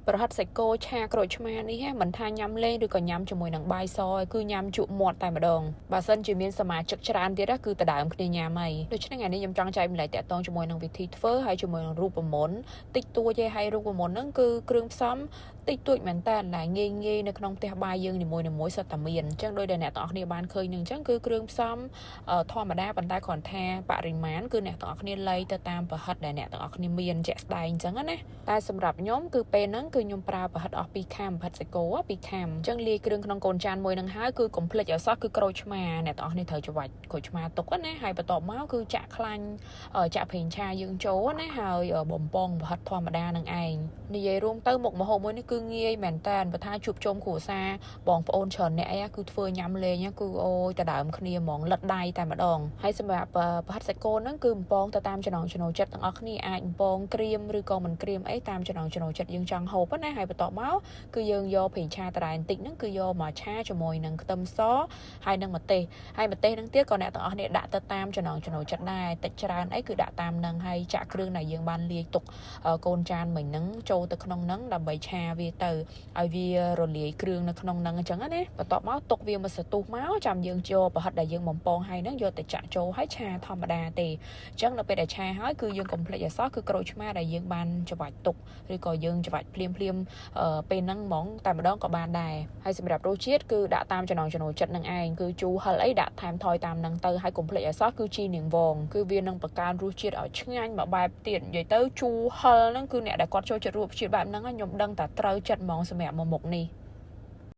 ប្រហិតសាច់គោឆាក្រូចឆ្មានេះមិនថាញ៉ាំលេងឬក៏ញ៉ាំជាមួយនឹងបាយសគឺញ៉ាំជក់មាត់តែម្ដងបើសិនជាមានសមាជិកច្រើនទៀតគឺដដើមគ្នាញ៉ាំហើយដូច្នេះថ្ងៃនេះខ្ញុំចង់ចែកម្លែកតាក់ទងជាមួយនឹងវិធីធ្វើហើយជាមួយនឹងរូបមន្តតិចតួចទេហើយរូបមន្តហ្នឹងគឺគ្រឿងផ្សំតិចតួចមែនតើដែលងាយនៅក្នុងផ្ទះបាយយើងនីមួយសុទ្ធតែមានអញ្ចឹងដោយដែលអ្នកទាំងអស់គ្នាបានឃើញនឹងអញ្ចឹងគឺគ្រឿងផ្សំធម្មតាប៉ុន្តែគ្រាន់ថាបរិមាណគឺអ្នកទាំងអស់គ្នាលៃទៅតាមប្រហិតដែលអ្នកទាំងអស់គ្នាមានជាក់ស្ដែងអញ្ចឹងណាតែសម្រាប់ខ្ញុំគឺពេលហ្នឹងគឺខ្ញុំប្រើប្រហិតអស់2ខាំប្រហិតសាច់គោ2ខាំអញ្ចឹងលាយគ្រឿងក្នុងកូនចានមួយនឹងហើយគឺកុំភ្លេចឲ្យសោះគឺក្រូចឆ្មាអ្នកទាំងអស់គ្នាត្រូវច្របាច់ក្រូចឆ្មាទុកណាហើយបន្ទាប់មកគឺចាក់ខ្លាញ់ចាក់ប្រេងឆាយើងចូលណាហើយបំពងប្រហិតធម្មតានឹងឯងនិយាយរួមទៅមុខម្ហូបមួយនេះគឺងាយមែនតើបើថាជួបជុំគ្រួសារបងប្អូនច្រើនអ្នកអីគឺធ្វើញ៉ាំលេងគឺអូយដដើមគ្នាហ្មងលិតដៃតែម្ដងហើយសម្រាប់ប្រហិតសាច់គោហ្នឹងគឺបំពងទៅតាមចំណង់ចំណូលចិត្តទាំងអស់គ្នាអាចបំពងក្រៀមឬក៏មិនក្រៀមអីតាមចំណង់ចំណូលចិត្តយើងចង់ហូបណាហើយបន្ទាប់មកគឺយើងយកប្រេងឆាតរ៉ែបន្តិចហ្នឹងគឺយកមកឆាជាមួយនឹងខ្ទឹមសហើយនឹងម្ទេសហើយម្ទេសហ្នឹងទៀតក៏អ្នកទាំងអស់គ្នាដាក់ទៅតាមចំណង់ចំណូលចិត្តដែរតិចច្រើនអីគឺដាក់តាមហ្នឹងហើយចាក់គ្រឿងដែលយើងបានលាយទុកកូនចានមិញហ្នឹងចូលទៅក្នុងហ្នឹងដើម្បីឆាវាទៅឲ្យវារលាយគ្រឿងនៅក្នុងហ្នឹងអញ្ចឹងណាបន្ទាប់មកទុកវាមួយសន្ទុះមកចាំយើងយកប្រហិតដែលយើងបំពងហើយហ្នឹងយកទៅចាក់ចូលហើយឆាធម្មតាទេអញ្ចឹងនៅពេលដែលឆាហើយគឺយើងកុំភ្លេចឲ្យសោះគឺក្រូចឆ្មាដែលយើងបានច្របាច់ទុកឬក៏យើងច្របាច់ភ្លាមពេលហ្នឹងហ្មងតែម្ដងក៏បានដែរហើយសម្រាប់រសជាតិគឺដាក់តាមចំណង់ចំណូលចិត្តនឹងឯងគឺជូរហឹរអីដាក់ថែមថយតាមហ្នឹងទៅហើយកុំភ្លេចឲ្យសោះគឺជីនាងវងគឺវានឹងបង្កើនរសជាតិឲ្យឆ្ងាញ់មួយបែបទៀតនិយាយទៅជូរហឹរហ្នឹងគឺអ្នកដែលគាត់ចូលចិត្តរសជាតិបែបហ្នឹងខ្ញុំដឹងតែត្រូវចិត្តហ្មងសម្រាប់មួយមុខនេះ